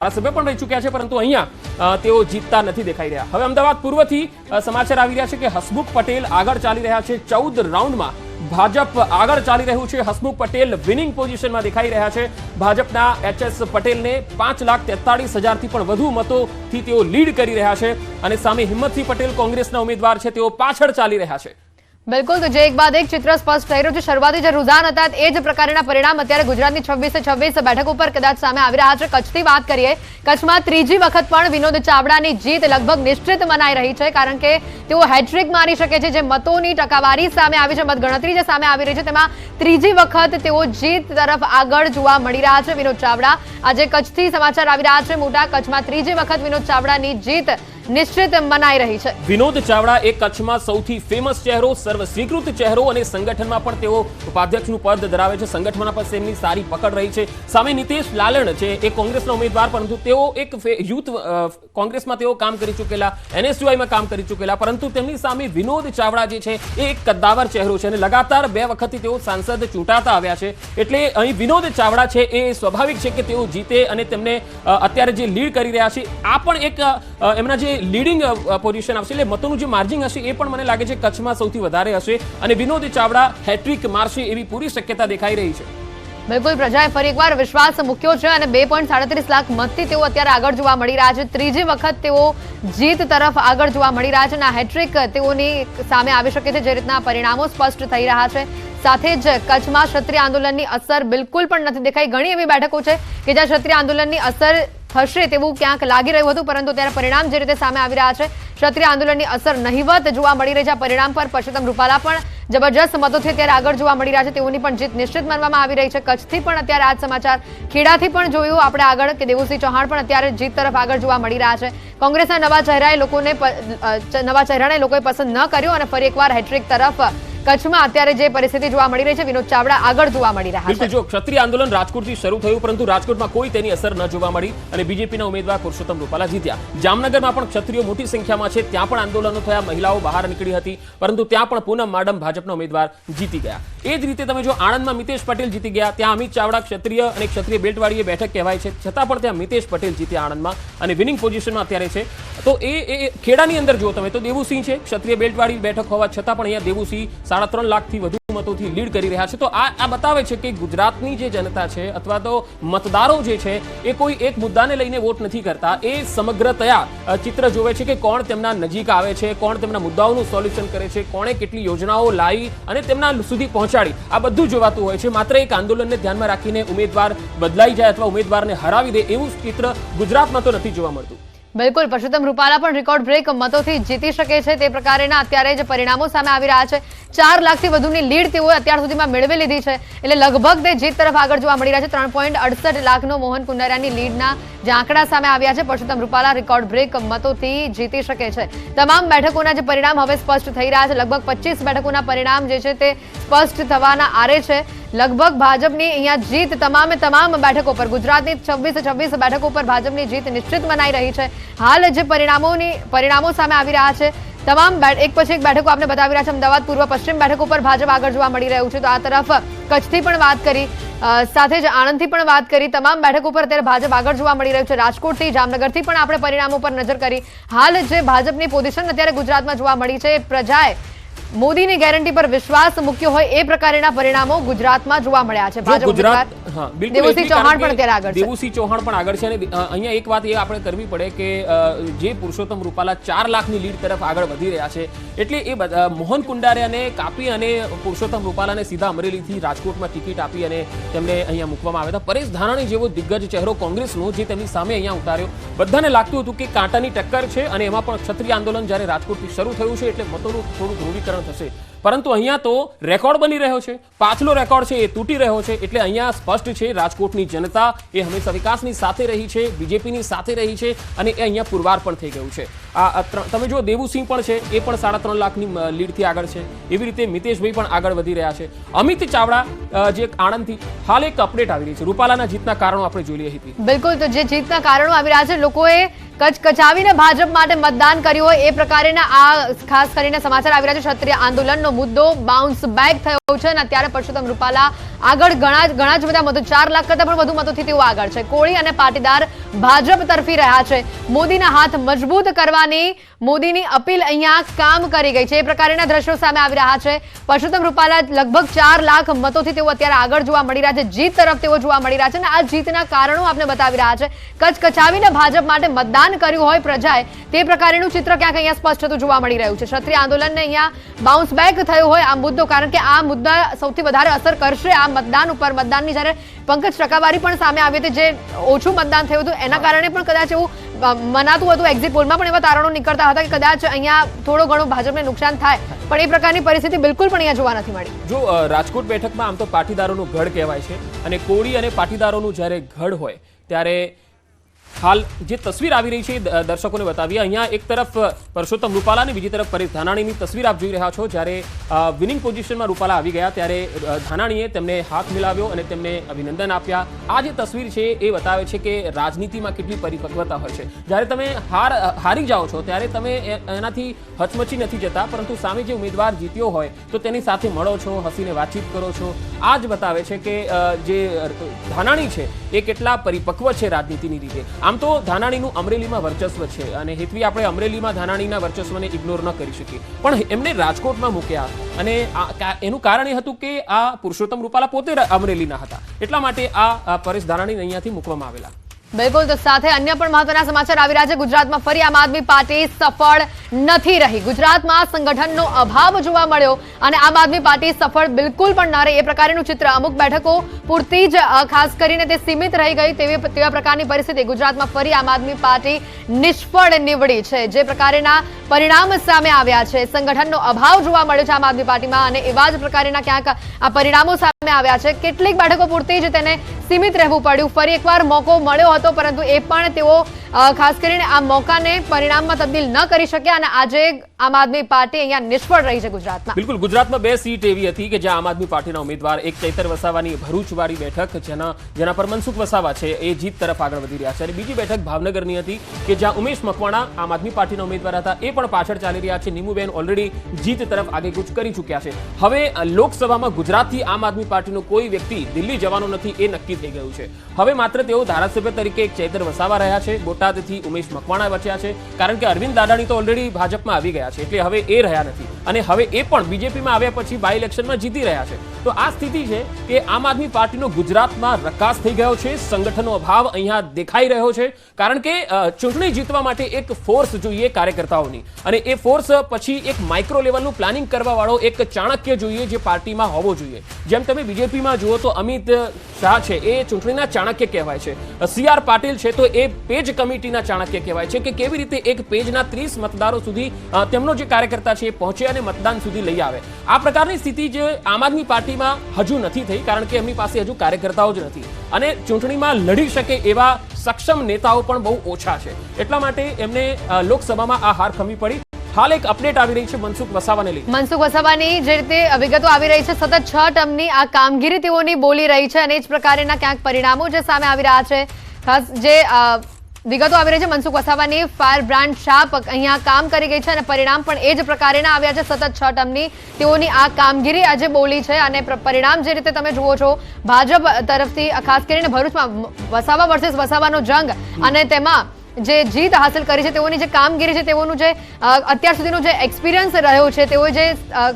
ધારાસભ્ય પણ રહી ચૂક્યા છે, પરંતુ અહીંયા તેઓ જીતતા નથી દેખાઈ રહ્યા। હવે અમદાવાદ પૂર્વથી સમાચાર આવી રહ્યા છે કે હસમુખ પટેલ આગળ ચાલી રહ્યા છે। 14 રાઉન્ડમાં ભાજપ આગળ ચાલી રહ્યું છે। હસમુખ પટેલ વિનિંગ પોઝિશનમાં દેખાઈ રહ્યા છે। ભાજપના એચ.એસ. પટેલને 5,43,000થી પણ વધુ મતોથી તેઓ લીડ કરી રહ્યા છે અને સામે હિંમતસિંહ પટેલ કોંગ્રેસના ઉમેદવાર છે, તેઓ પાછળ ચાલી રહ્યા છે। बिल्कुल, तो जे एक बाद एक चित्र स्पष्ट થઈ રહ્યું છે। શરૂઆતી જે રુઝાન હતા એ જ પ્રકારના પરિણામ અત્યારે ગુજરાતની 26 બેઠકો પર કદાચ સામે આવી રહ્યા છે। કચ્છથી વાત કરીએ, કચ્છમાં ત્રીજી વખત પણ વિનોદ ચાવડાની જીત લગભગ નિશ્ચિત મનાઈ રહી છે, કારણ કે તેઓ હેટ્રિક મારી શકે છે। જે મતોની ટકાવારી સામે આવી છે, મતગણતરી જે સામે આવી રહી છે, તેમાં ત્રીજી વખત તેઓ જીત તરફ આગળ જોવા મળી રહ્યા છે વિનોદ ચાવડા। આજે કચ્છથી સમાચાર આવી રહ્યા છે મોટા, કચ્છમાં ત્રીજી વખત વિનોદ ચાવડાની જીત નિશ્ચિત મનાઈ રહી છે। વિનોદ ચાવડા એ કચ્છમાં સૌથી ફેમસ ચહેરો, સર્વ સ્વીકૃત ચહેરો અને સંગઠનમાં પણ તેઓ ઉપાધ્યક્ષનું પદ ધરાવે છે। સંગઠનમાં પણ તેમની સારી પકડ રહી છે। સામે નીતેશ લાલણ છે, એ કોંગ્રેસના ઉમેદવાર, પરંતુ તેઓ એક યુથ કોંગ્રેસમાં તેઓ કામ કરી ચૂકેલા, એનએસયુઆઈમાં કામ કરી ચૂકેલા, પરંતુ તેમની સામે વિનોદ ચાવડા જે છે એ એક કદ્દાવર ચહેરો છે અને લગાતાર 2 વખતથી તેઓ સાંસદ ચૂંટાતા આવ્યા છે। એટલે અહીં વિનોદ ચાવડા છે એ સ્વાભાવિક છે કે તેઓ જીતે અને તેમને અત્યારે જે લીડ કરી રહ્યા છે આ પણ એક એમના જે લીડિંગ પોઝિશન આવશે, એટલે મતોનું જે માર્જિન હશે એ પણ મને લાગે છે કચ્છમાં સૌથી વધારે હશે અને વિનોદ ચાવડા હેટ્રિક મારશે એવી પૂરી શક્યતા દેખાઈ રહી છે। બિલકુલ, પ્રજાએ ફરી એકવાર વિશ્વાસ મૂક્યો છે અને 2.37 લાખ મતથી તેઓ અત્યારે આગળ જોવા મળી રહ્યા છે। ત્રીજી વખત તેઓ જીત તરફ આગળ જોવા મળી રહ્યા છે અને આ હેટ્રિક તેઓની સામે આવી શકે છે, જે રીતના પરિણામો સ્પષ્ટ થઈ રહ્યા છે। સાથે જ કચ્છમાં ક્ષત્રિય આંદોલનની અસર બિલકુલ પણ નથી દેખાઈ। ઘણી એવી બેઠકો છે કે જ્યાં ક્ષત્રિય આંદોલનની અસર થશે તેવું ક્યાંક લાગી રહ્યું હતું, પરંતુ ત્યારે પરિણામ જે રીતે સામે આવી રહ્યા છે, ક્ષત્રિય આંદોલનની અસર નહિવત જોવા મળી રહી છે। આ પરિણામ પર પરસોત્તમ રૂપાલા પણ જબરજસ્ત મતોથી અત્યારે આગળ જોવા મળી રહ્યા છે, તેઓની પણ જીત નિશ્ચિત માનવામાં આવી રહી છે। કચ્છથી પણ અત્યારે આ સમાચાર, ખેડાથી પણ જોયું આપણે આગળ કે દેવુસિંહ ચૌહાણ પણ અત્યારે જીત તરફ આગળ જોવા મળી રહ્યા છે। કોંગ્રેસના નવા ચહેરાને લોકોએ પસંદ ન કર્યો અને ફરી એકવાર હેટ્રિક તરફ કચ્છમાં અત્યારે જે પરિસ્થિતિ જોવા મળી રહી છે, વિનોદ ચાવડા આગળ જોવા મળી રહ્યા છે। જો ક્ષત્રિય આંદોલન રાજકોટથી શરૂ થયું, પરંતુ રાજકોટમાં કોઈ તેની અસર ન જોવા મળી અને બીજેપીના ઉમેદવાર પરસોત્તમ રૂપાલા જીત્યા। જામનગરમાં પણ ક્ષત્રિયો મોટી સંખ્યામાં છે, ત્યાં પણ આંદોલનો થયા, મહિલાઓ બહાર નીકળી હતી, પરંતુ ત્યાં પણ પૂનમ માડમ ભાજપના ઉમેદવાર જીતી ગયા। એ જ રીતે તમે જો આણંદમાં મિતેશ પટેલ જીતી ગયા, ત્યાં અમિત ચાવડા ક્ષત્રિય અને ક્ષત્રિય બેલ્ટવાળી બેઠક કહેવાય છે, છતાં પણ ત્યાં મિતેશ પટેલ જીત્યા આણંદમાં અને વિનિંગ પોઝિશનમાં અત્યારે છે। તો એ ખેડાની અંદર જો તમે તો દેવુસિંહ છે, ક્ષત્રિય બેલ્ટવાળી બેઠક હોવા છતાં પણ અહીંયા દેવુસિંહ 3.5 લાખથી વધુ મતોથી લીડ કરી રહ્યા છે। તો આ બતાવે છે કે ગુજરાતની જે જનતા છે અથવા તો મતદારો જે છે એ કોઈ એક મુદ્દાને લઈને વોટ નથી કરતા, એ સમગ્રતયા ચિત્ર જોવે છે કે કોણ તેમના નજીક આવે છે, કોણ તેમના મુદ્દાઓનું સોલ્યુશન કરે છે, કોણે કેટલી યોજનાઓ લાવી અને તેમના સુધી પહોંચાડી, આ બધું જોવાતું હોય છે। માત્ર એક આંદોલનને ધ્યાનમાં રાખીને ઉમેદવાર બદલાઈ જાય અથવા ઉમેદવારને હરાવી દે એવું ચિત્ર ગુજરાતમાં તો નથી જોવા મળતું। બિલકુલ, પરસોત્તમ રૂપાલા પણ રેકોર્ડ બ્રેક મતોથી જીતી શકે છે તે પ્રકારના અત્યારે જે પરિણામો સામે આવી રહ્યા છે। 4 લાખથી વધુની લીડ તેઓએ અત્યાર સુધીમાં મેળવી લીધી છે, એટલે લગભગ તે જીત તરફ આગળ જોવા મળી રહ્યા છે। 3.68 લાખનો મોહન કુંડારિયાની લીડના જે આંકડા સામે આવ્યા છે, પરસોત્તમ રૂપાલા રેકોર્ડ બ્રેક મતોથી જીતી શકે છે। તમામ બેઠકોના જે પરિણામ હવે સ્પષ્ટ થઈ રહ્યા છે, લગભગ 25 બેઠકોના પરિણામ જે છે તે સ્પષ્ટ થવાના આરે છે। લગભગ ભાજપની અહીંયા જીત તમામ બેઠકો પર, ગુજરાતની 26 બેઠકો પર ભાજપની જીત નિશ્ચિત મનાઈ રહી છે। હાલ જે પરિણામો સામે આવી રહ્યા છે, તમામ એક પછી એક બેઠકો આપણે બતાવી રહ્યા છે। અમદાવાદ પૂર્વ પશ્ચિમ બેઠકો પર ભાજપ આગળ જોવા મળી રહ્યું છે, તો આ તરફ કચ્છથી પણ વાત કરી, સાથે જ આણંદથી પણ વાત કરી, તમામ બેઠકો પર અત્યારે ભાજપ આગળ જોવા મળી રહ્યું છે। રાજકોટથી, જામનગરથી પણ આપણે પરિણામો પર નજર કરી। હાલ જે ભાજપની પોઝિશન અત્યારે ગુજરાતમાં જોવા મળી છે, પ્રજાએ મોદીની ગેરંટી પર વિશ્વાસ મૂક્યો હોય એ પ્રકારના પરિણામો ગુજરાતમાં જોવા મળ્યા છે। દેવુસિંહ ચૌહાણ પણ અત્યારે આગળ છે। દેવુસિંહ ચૌહાણ પણ આગળ છે અને અહીંયા એક વાત એ આપણે કરવી પડે કે જે પુરુષોત્તમ રૂપાલા 4 લાખની લીડ તરફ આગળ વધી રહ્યા છે, એટલે એ મોહન કુંડારિયાને કાપી અને પુરુષોત્તમ રૂપાલાને સીધા અમરેલીથી રાજકોટમાં ટિકિટ આપી અને તેમને અહીંયા મૂકવામાં આવ્યા હતા। પરેશ ધાનાણી જેવો દિગ્ગજ ચહેરો કોંગ્રેસનો જે તેમની સામે અહીંયા ઉતાર્યો, બધાને લાગતું હતું કે કાંટાની ટક્કર છે અને એમાં પણ ક્ષત્રિય આંદોલન જ્યારે રાજકોટથી શરૂ થયું છે એટલે મતોનું થોડું ધ્રુવીકરણ થશે, પરંતુ અહીંયા તો રેકોર્ડ બની રહ્યો છે, પાછલો રેકોર્ડ છે એ તૂટી રહ્યો છે। એટલે અહીંયા સ્પષ્ટ છે રાજકોટની જનતા એ હંમેશા વિકાસની સાથે રહી છે, બીજેપીની સાથે રહી છે અને એ અહીંયા પુરવાર પણ થઈ ગયું છે। આ તમે જો દેવુસિંહ પણ છે, એ પણ 3.5 લાખની લીડથી આગળ છે, એવી રીતે મિતેશભાઈ પણ આગળ વધી રહ્યા છે। અમિત ચાવડા જે આણંદથી, હાલ એક અપડેટ આવી રહી છે, રૂપાલાના જીતના કારણો આપણે જોઈ લીધી હતી। બિલકુલ, તો જે જીતના કારણો આવી રહ્યા છે, લોકોએ કચકચાવીને ભાજપ માટે મતદાન કર્યું હોય એ પ્રકારના આ ખાસ કરીને સમાચાર આવી રહ્યા છે. ક્ષત્રિય આંદોલનનો મુદ્દો બાઉન્સ બેક થયો છે અને અત્યારે પરસોત્તમ રૂપાલા આગળ ઘણા જ બધા મતો 4 લાખ કરતા પણ વધુ મતોથી તેઓ આગળ છે. કોળી અને પાટીદાર ભાજપ તરફી રહ્યા છે. મોદીના હાથ મજબૂત કરવાની મોદીની અપીલ અહીંયા કામ કરી ગઈ છે એ પ્રકારના દ્રશ્યો સામે આવી રહ્યા છે. પરસોત્તમ રૂપાલા લગભગ 4 લાખ મતોથી તેઓ અત્યારે આગળ જોવા મળી રહ્યા છે. જીત તરફ તેઓ જોવા મળી રહ્યા છે અને આ જીતના કારણો આપણે બતાવી રહ્યા છે. કચકચાવીને ભાજપ માટે મતદાન કર્યું હોય પ્રજાએ તે પ્રકારનું ચિત્ર ક્યાંક અહીંયા સ્પષ્ટ થતું જોવા મળી રહ્યું છે. ક્ષત્રિય આંદોલનને અહીંયા બાઉન્સ બેક થયું હોય આ મુદ્દો, કારણ કે આ મુદ્દા સૌથી વધારે અસર કરશે આ મતદાન ઉપર. મતદાનની જ્યારે પંકજ ટકાવારી પણ સામે આવી હતી, જે ઓછું મતદાન થયું હતું એના કારણે પણ કદાચ એવું મનાતું હતું. એક્ઝિટ પોલમાં પણ એવા તારણો નીકળતા હતા કે કદાચ અહીંયા થોડો ઘણો ભાજપને નુકસાન થાય, પણ એ પ્રકારની પરિસ્થિતિ બિલકુલ પણ અહીંયા જોવા નથી મળી. જો રાજકોટ બેઠકમાં આમ તો પાટીદારોનું ગઢ કહેવાય છે અને કોળી અને પાટીદારોનું જ્યારે ગઢ હોય ત્યારે હાલ જે તસવીર આવી રહી છે એ દર્શકોને બતાવીએ. અહીંયા એક તરફ પરસોત્તમ રૂપાલા અને બીજી તરફ પરેશ ધાનાણીની તસવીર આપ જોઈ રહ્યા છો. જ્યારે વિનિંગ પોઝિશનમાં રૂપાલા આવી ગયા ત્યારે ધાનાણીએ તેમને હાથ મિલાવ્યો અને તેમને અભિનંદન આપ્યા. આ જે તસવીર છે એ બતાવે છે કે રાજનીતિમાં કેટલી પરિપક્વતા હોય છે. જ્યારે તમે હારી જાઓ છો ત્યારે તમે એનાથી હચમચી નથી જતા, પરંતુ સામે જે ઉમેદવાર જીત્યો હોય તો તેની સાથે મળો છો, હસીને વાતચીત કરો છો. આ જ બતાવે છે કે જે ધાનાણી છે એ કેટલા પરિપક્વ છે રાજનીતિની રીતે. આમ તો ધાનાણીનું અમરેલીમાં વર્ચસ્વ છે અને હેતવી આપણે અમરેલીમાં ધાનાણીના વર્ચસ્વને ઇગ્નોર ન કરી શકીએ, પણ એમને રાજકોટમાં મૂક્યા અને એનું કારણ એ હતું કે આ પુરુષોત્તમ રૂપાલા પોતે અમરેલીના હતા, એટલા માટે આ પરેશ ધાનાણીને અહીંયાથી મૂકવામાં આવેલા. બિલકુલ. તો સાથે અન્ય પણ મહત્વના સમાચાર આવી રહ્યા છે. ગુજરાતમાં ફરી આમ આદમી પાર્ટી સફળ નથી રહી. ગુજરાતમાં સંગઠનનો અભાવ જોવા મળ્યો અને આમ આદમી પાર્ટી સફળ બિલકુલ પણ ન રહી એ પ્રકારનું ચિત્ર. અમુક બેઠકો પૂરતી જ ખાસ કરીને તે સીમિત રહી ગઈ તેવા પ્રકારની પરિસ્થિતિ. ગુજરાતમાં ફરી આમ આદમી પાર્ટી નિષ્ફળ નીવડી છે. જે પ્રકારના પરિણામ સામે આવ્યા છે, સંગઠનનો અભાવ જોવા મળ્યો છે આમ આદમી પાર્ટીમાં અને એવા જ પ્રકારના ક્યાંક આ પરિણામો સામે આવ્યા છે. કેટલીક બેઠકો પૂરતી જ તેને સીમિત રહેવું પડ્યું. ફરી એકવાર મોકો મળ્યો હતો, પરંતુ એ પણ તેઓ ખાસ કરીને આ મોકાને પરિણામમાં તબદીલ ન કરી શક્યા અને આજે આમ આદમી પાર્ટી અહીંયા નિષ્ફળ રહી છે ગુજરાતમાં. બિલકુલ. ગુજરાતમાં 2 સીટ એવી હતી કે જ્યાં આમ આદમી પાર્ટીના ઉમેદવાર, એક ચૈતર વસાવાની ભરૂચવાળી બેઠક જેના પર મનસુખ વસાવા છે એ જીત તરફ આગળ વધી રહ્યા છે, અને બીજી બેઠક ભાવનગરની હતી કે જ્યાં ઉમેશ મકવાણા આમ આદમી પાર્ટીના ઉમેદવાર હતા એ પણ પાછળ ચાલી રહ્યા છે. નીમુબેન ઓલરેડી જીત તરફ આગેકૂચ કરી ચૂક્યા છે. હવે લોકસભામાં ગુજરાતથી આમ આદમી પાર્ટીનો કોઈ વ્યક્તિ દિલ્હી જવાનો નથી એ નક્કી થઈ ગયું છે. હવે માત્ર તેઓ ધારાસભ્ય તરીકે એક ચૈતર વસાવા રહ્યા છે, બોટાદથી ઉમેશ મકવાણા બચ્યા છે, કારણ કે અરવિંદ દાડાણી તો ઓલરેડી ભાજપમાં આવી ગયા છે, એટલે હવે એ રહ્યા નથી અને હવે એ પણ બીજેપીમાં આવ્યા પછી બાય ઇલેક્શનમાં જીતી રહ્યા છે. તો આ સ્થિતિ છે કે આમ આદમી પાર્ટીનો ગુજરાતમાં રકાસ થઈ ગયો છે. સંગઠનનો અભાવ અહીંયા દેખાઈ રહ્યો છે, કારણ કે ચૂંટણી જીતવા માટે એક ફોર્સ જોઈએ કાર્યકર્તાઓની, અને એ ફોર્સ પછી એક માઇક્રો લેવલનું પ્લાનિંગ કરવા વાળો એક ચાણક્ય જોઈએ જે પાર્ટીમાં હોવો જોઈએ. જેમ તમે બીજેપીમાં જુઓ તો અમિત શાહ છે એ ચૂંટણીના ચાણક્ય કહેવાય છે. CR પાટીલ છે તો એ પેજ કમિટીના ચાણક્ય કહેવાય છે કે કેવી રીતે એક પેજના 30 મતદારો સુધી તેમનો જે કાર્યકર્તા છે એ પહોંચે અને મતદાન સુધી લઈ આવે. આ પ્રકારની સ્થિતિ જે આમ આદમી પાર્ટીમાં હજુ નથી થઈ, કારણ કે એમની પાસે હજુ કાર્યકર્તાઓ જ નથી અને ચૂંટણીમાં લડી શકે એવા સક્ષમ નેતાઓ પણ બહુ ઓછા છે. એટલા માટે એમને લોકસભામાં આ હાર ખમી પડી. હાલ એક અપડેટ આવી રહી છે મનસુખ વસાવાને લઈને. મનસુખ વસાવાની જે રીતે વિગતો આવી રહી છે, સતત 6 ટર્મની આ કામગીરી તેઓની બોલી રહી છે અને એ જ પ્રકારના ક્યાંક પરિણામો જે સામે આવી રહ્યા છે. ખાસ જે વિગતો આવી રહી છે મનસુખ વસાવાની ફાયર બ્રાન્ડ શાપ અહીંયા કામ કરી ગઈ છે અને પરિણામ પણ એ જ પ્રકારના આવ્યા છે. સતત 6 ટર્મની તેઓની આ કામગીરી આજે બોલી છે અને પરિણામ જે રીતે તમે જુઓ છો ભાજપ તરફથી ખાસ કરીને ભરૂચમાં વસાવા વર્સેસ વસાવાનો જંગ અને તેમાં જે જીત હાંસલ કરી છે, તેઓની જે કામગીરી છે, તેઓનું જે અત્યાર સુધીનો જે એક્સપિરિયન્સ રહ્યો છે, તેઓએ જે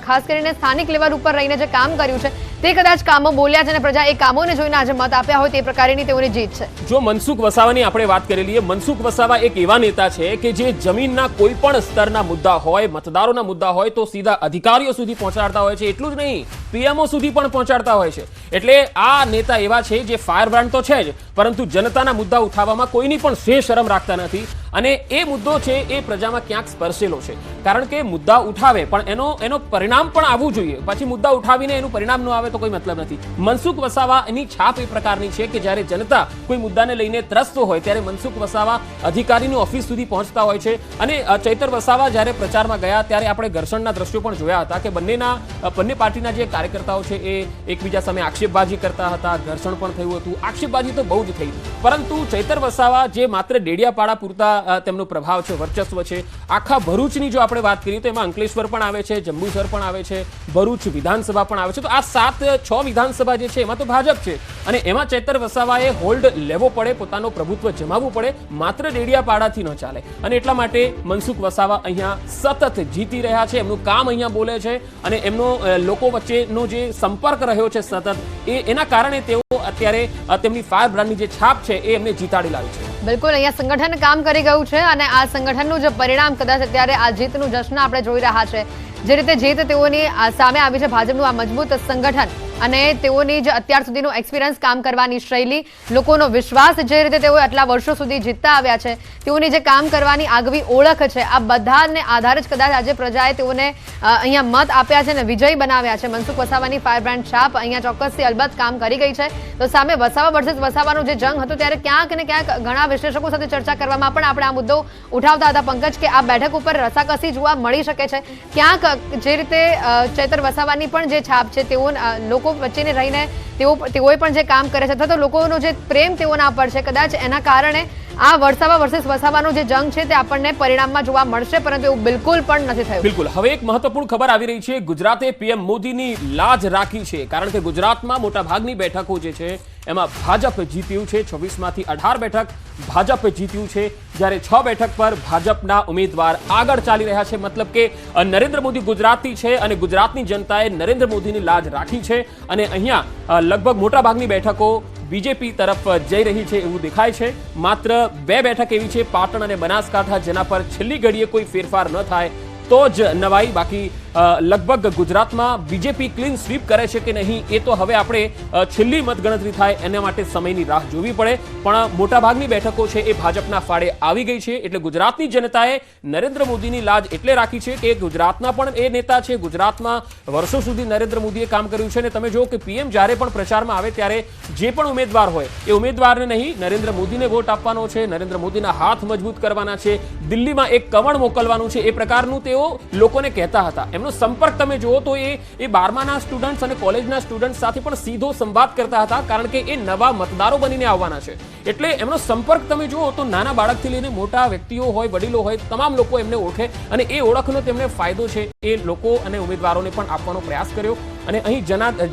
ખાસ કરીને સ્થાનિક લેવલ ઉપર રહીને જે કામ કર્યું છે તે કદાચ કામો બોલ્યા છે અને પ્રજા એ કામોને જોઈને આજે મત આપ્યા હોય તે પ્રકારની તેઓની જીત છે. જો મનસુખ વસાવાની આપણે વાત કરી લઈએ, મનસુખ વસાવા એક એવા નેતા છે કે જે જમીનના કોઈ પણ સ્તરના મુદ્દા હોય, મતદારોના મુદ્દા હોય તો સીધા અધિકારીઓ સુધી પહોંચાડતા હોય છે. એટલું જ નહીં, પીએમઓ સુધી પણ પહોંચાડતા હોય છે. એટલે આ નેતા એવા છે જે ફાયર બ્રાન્ડ તો છે જ, પરંતુ જનતાના મુદ્દા ઉઠાવવામાં કોઈની પણ શરમ રાખતા નથી અને એ મુદ્દો છે એ પ્રજામાં ક્યાંક સ્પર્શેલો છે. કારણ કે મુદ્દા ઉઠાવે પણ એનો પરિણામ પણ આવવું જોઈએ. પછી મુદ્દા ઉઠાવીને એનું પરિણામ ન આવે તો કોઈ મતલબ નથી. મનસુખ વસાવા એની છાપ એ પ્રકારની છે કે જ્યારે જનતા કોઈ મુદ્દાને લઈને ત્રસ્ત હોય ત્યારે મનસુખ વસાવા અધિકારીની ઓફિસ સુધી પહોંચતા હોય છે. અને ચૈતર વસાવા જ્યારે પ્રચારમાં ગયા ત્યારે આપણે ઘર્ષણના દ્રશ્યો પણ જોયા હતા કે બંને પાર્ટીના જે કાર્યકર્તાઓ છે એ એકબીજા સામે આક્ષેપબાજી કરતા હતા, ઘર્ષણ પણ થયું હતું. આક્ષેપબાજી તો બહુ જ થઈ, પરંતુ ચૈતર વસાવા જે માત્ર ડેડિયાપાડા પૂરતા તેમનો પ્રભાવ છે, વર્ચસ્વ છે, આખા ભરૂચની જો આપણે વાત કરીએ તો એમાં અંકલેશ્વર પણ આવે છે, જંબુસર પણ આવે છે, ભરૂચ વિધાનસભા પણ આવે છે, તો આ 7-6 વિધાનસભા જે છે એમાં તો ભાજપ છે અને એમાં ચૈતર વસાવાએ હોલ્ડ લેવો પડે, પોતાનો પ્રભુત્વ જમાવવું પડે, માત્ર ડેડિયાપાડાથી ન ચાલે અને એટલા માટે મનસુખ વસાવા અહીંયા સતત જીતી રહ્યા છે, એમનું કામ અહીંયા બોલે છે અને એમનો લોકો વચ્ચેનો જે સંપર્ક રહ્યો છે સતત એના કારણે તેઓ અત્યારે તેમની ફાયર બ્રાન્ડની જે છાપ છે એ એમને જીતાડી લાવી છે. બિલકુલ, અહીંયા સંગઠન કામ કરી ગયું છે અને આ સંગઠનનું જે પરિણામ કદાચ અત્યારે આ જીતનું જશ્ન આપણે જોઈ રહ્યા છે, જે રીતે જીત તેઓની સામે આવી છે, ભાજપનું આ મજબૂત સંગઠન અને તેઓની જે અત્યાર સુધીનું એક્સપિરિયન્સ, કામ કરવાની શૈલી, લોકોનો વિશ્વાસ, જે રીતે તેઓ આટલા વર્ષો સુધી જીતતા આવ્યા છે, તેઓની જે કામ કરવાની આગવી ઓળખ છે, આ બધાને આધારે જ કદાચ આજે પ્રજાએ તેઓને અહીંયા મત આપ્યા છે અને વિજયી બનાવ્યા છે. મનસુખ વસાવાની ફાયર બ્રાન્ડ છાપ અહીંયા ચોક્કસથી અલબત્ત કામ કરી ગઈ છે. તો સામે વસાવા વર્સિસ વસાવાનો જે જંગ હતો ત્યારે ક્યાંક ને ક્યાંક ઘણા વિશ્લેષકો સાથે ચર્ચા કરવામાં પણ આપણે આ મુદ્દો ઉઠાવતા હતા પંકજ, કે આ બેઠક ઉપર રસાકસી જોવા મળી શકે છે. ક્યાંક જે રીતે ચૈતર વસાવાની પણ જે છાપ છે, તેઓ લોકો વચ્ચેને રહીને તેઓએ પણ જે કામ કરે છે અથવા તો લોકોનો જે પ્રેમ તેઓના પર છે, કદાચ એના કારણે આ વસાવા વર્સિસ વસાવાનો જે જંગ છે તે આપણને પરિણામમાં જોવા મળશે, પરંતુ એવું બિલકુલ પણ નથી થયું. બિલકુલ. હવે એક મહત્વપૂર્ણ ખબર આવી રહી છે, ગુજરાતે પીએમ મોદીની લાજ રાખી છે, કારણ કે ગુજરાતમાં મોટા ભાગની બેઠકો જે છે એમાં ભાજપ જીત્યું છે. 26માંથી 18 બેઠક ભાજપ જીત્યું છે, જ્યારે 6 બેઠક પર ભાજપના ઉમેદવાર આગળ ચાલી રહ્યા છે. મતલબ કે નરેન્દ્ર મોદી ગુજરાતી છે અને ગુજરાતની જનતાએ નરેન્દ્ર મોદીની લાજ રાખી છે અને અહીંયા લગભગ મોટા ભાગની બેઠકો બીજેપી તરફ જઈ રહી છે એવું દેખાય છે. માત્ર 2 બેઠક એવી છે, પાટણ અને બનાસકાંઠા, જેના પર છેલ્લી ઘડીએ કોઈ ફેરફાર ન થાય તો જ નવાઈ. બાકી લગભગ ગુજરાતમાં બીજેપી ક્લીન સ્વીપ કરે છે કે નહીં એ તો હવે આપણે છેલ્લી મતગણતરી થાય એના માટે સમયની રાહ જોવી પડે, પણ મોટાભાગની બેઠકો છે એ ભાજપના ફાળે આવી ગઈ છે. એટલે ગુજરાતની જનતાએ નરેન્દ્ર મોદીની લાજ એટલે રાખી છે કે ગુજરાતના પણ એ નેતા છે, ગુજરાતમાં વર્ષો સુધી નરેન્દ્ર મોદીએ કામ કર્યું છે અને તમે જો કે પીએમ જ્યારે પણ પ્રચારમાં આવે ત્યારે જે પણ ઉમેદવાર હોય એ ઉમેદવારને નહીં, નરેન્દ્ર મોદીને વોટ આપવાનો છે, નરેન્દ્ર મોદીના હાથ મજબૂત કરવાના છે, દિલ્હીમાં એક કમળ મોકલવાનું છે, એ પ્રકારનું તેઓ લોકોને કહેતા હતા. એમનો સંપર્ક તમે જુઓ તો એ 12માના સ્ટુડન્ટ્સ અને કોલેજના સ્ટુડન્ટ્સ સાથે પણ સીધો સંવાદ કરતા હતા, કારણ કે એ નવા મતદારો બનીને આવવાના છે. એટલે એમનો સંપર્ક તમે જુઓ તો નાના બાળકથી લઈને મોટા વ્યક્તિઓ હોય, વડીલો હોય, તમામ લોકો એમને ઓળખે અને એ ઓળખનો તેમને ફાયદો છે એ લોકો અને ઉમેદવારોને પણ આપવાનો પ્રયાસ કર્યો. અને અહીં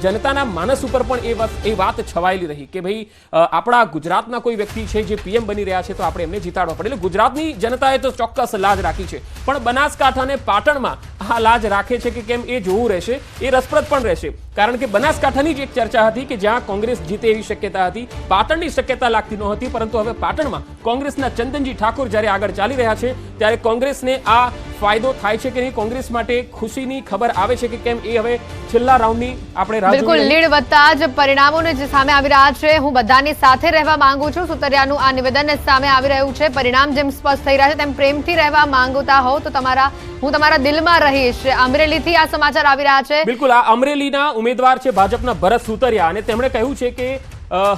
જનતાના માનસ ઉપર પણ એ વાત છવાયેલી રહી કે ભાઈ આપણા ગુજરાતના કોઈ વ્યક્તિ છે જે પીએમ બની રહ્યા છે તો આપણે એમને જીતાડવા પડે. એટલે ગુજરાતની જનતાએ તો ચોક્કસ લાજ રાખી છે, પણ બનાસકાંઠા અને પાટણમાં આ લાજ રાખે છે કે કેમ એ જોવું રહેશે, એ રસપ્રદ પણ રહેશે. કારણ કે બનાસકાંઠાની જ એક ચર્ચા હતી કે જ્યાં કોંગ્રેસ જીતે એવી શક્યતા હતી, પાટણની શક્યતા લાગતી નહોતી, પરંતુ હવે પાટણમાં કોંગ્રેસના ચંદનજી ઠાકોર જ્યારે આગળ ચાલી રહ્યા છે ત્યારે કોંગ્રેસને આ ફાયદો થાય છે કે નહીં, કોંગ્રેસ માટે ખુશીની ખબર આવે છે કે કેમ, એ હવે છેલ્લા રાઉન્ડની આપણે રાહ જોઈએ. બિલકુલ, લીડ વધતા જ પરિણામોને જે સામે આવી રહ્યા છે, હું બધાની સાથે રહેવા માંગુ છું, સુતરિયાનું આ નિવેદન સામે આવી રહ્યું છે. પરિણામ જેમ સ્પષ્ટ થઈ રહ્યા છે તેમ પ્રેમથી રહેવા માંગતા હો તો હું તમારા દિલમાં રહીશ. અમરેલીથી આ સમાચાર આવી રહ્યા છે. બિલકુલ, આ અમરેલીના ઉમેદવાર છે ભાજપના ભરત સુતરિયા અને તેમણે કહ્યું છે કે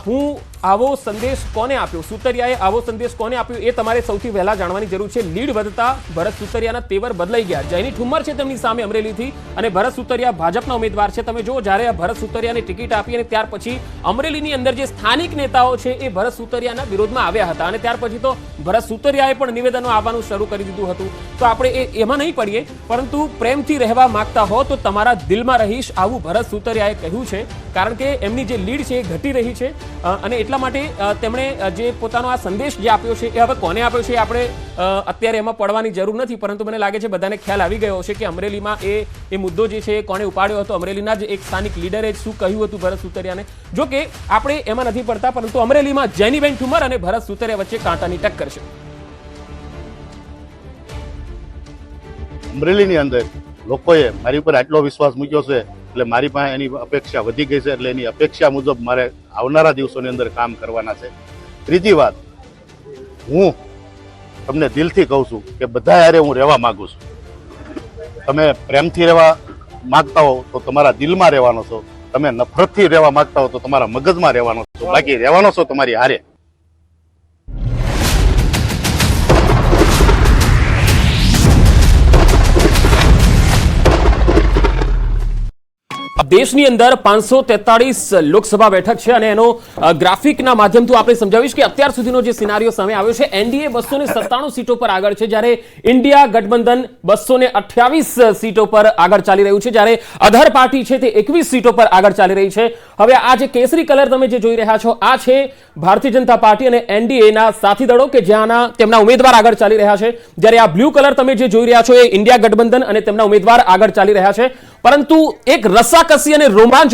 હું આવો સંદેશ કોને આપ્યો, સુતરિયાએ આવો સંદેશ કોને આપ્યો એ તમારે સૌથી પહેલા જાણવાની જરૂર છે. લીડ વધતા ભરત સુતરિયાના તેવર બદલાઈ ગયા. જયની ઠુમ્મર છે તેમની સામે અમરેલીથી અને ભરત સુતરિયા ભાજપના ઉમેદવાર છે. તમે જો જ્યારે આ ભરત સુતરિયાને ટિકિટ આપી અને ત્યાર પછી અમરેલીની અંદર જે સ્થાનિક નેતાઓ છે એ ભરત સુતરિયાના વિરોધમાં આવ્યા હતા અને ત્યાર પછી તો ભરત સુતરિયાએ પણ નિવેદનો આવવાનું શરૂ કરી દીધું હતું. તો આપણે એમાં નહીં પડીએ, પરંતુ પ્રેમથી રહેવા માંગતા હો તો તમારા દિલમાં રહીશ, આવું ભરત સુતરિયાએ કહ્યું છે. કારણ કે એમની જે લીડ છે એ ઘટી રહી છે અને એટલા માટે તેમણે જે પોતાનો આ સંદેશ જે આપ્યો છે એ હવે કોને આપ્યો છે આપણે અત્યારે એમાં પડવાની જરૂર નથી, પરંતુ મને લાગે છે બધાને ખ્યાલ આવી ગયો છે કે અમરેલીમાં એ મુદ્દો જે છે એ કોણે ઉપાડ્યો હતો. અમરેલીના જ એક સ્થાનિક લીડરે શું કહ્યું હતું ભરત સુતરિયાને. જો કે આપણે એમાં નથી પડતા, પરંતુ અમરેલીમાં જેનીબેન ઠુમ્મર અને ભરત સુતરિયા વચ્ચે કાંટાની ટક્કર છે. અમરેલીની અંદર લોકોએ મારી ઉપર આટલો વિશ્વાસ મૂક્યો છે એટલે મારી પાસે એની અપેક્ષા વધી ગઈ છે, એટલે એની અપેક્ષા મુજબ મારે આવનારા દિવસોની અંદર કામ કરવાના છે. ત્રીજી વાત, હું તમને દિલથી કહું છું કે બધા હારે હું રહેવા માંગુ છું. તમે પ્રેમથી રહેવા માંગતા હો તો તમારા દિલમાં રહેવાનો છો, તમે નફરતથી રહેવા માંગતા હો તો તમારા મગજમાં રહેવાનો છો, બાકી રહેવાનો છો તમારી હારે. अब દેશની અંદર 543 લોકસભા બેઠક છે અને એનો ગ્રાફિકના માધ્યમથી આપણે સમજાવીશ કે અત્યાર સુધીનો જે સિનારીઓ સામે આવ્યો છે, એનડીએ 297 સીટો પર આગળ છે, જ્યારે ઇન્ડિયા ગઠબંધન 228 સીટો પર આગળ ચાલી રહ્યું છે, જ્યારે અધર પાર્ટી છે તે 21 સીટો પર આગળ ચાલી રહી છે. હવે આ જે કેસરી કલર તમે જે જોઈ રહ્યા છો, આ છે ભારતીય જનતા પાર્ટી અને એનડીએના સાથી દળો કે જ્યાંના તેમના ઉમેદવાર આગળ ચાલી રહ્યા છે, જ્યારે આ બ્લુ કલર તમે જે જોઈ રહ્યા છો એ ઇન્ડિયા ગઠબંધન અને તેમના ઉમેદવાર આગળ ચાલી રહ્યા છે. પરંતુ એક રસાકસી અને રોમાંચ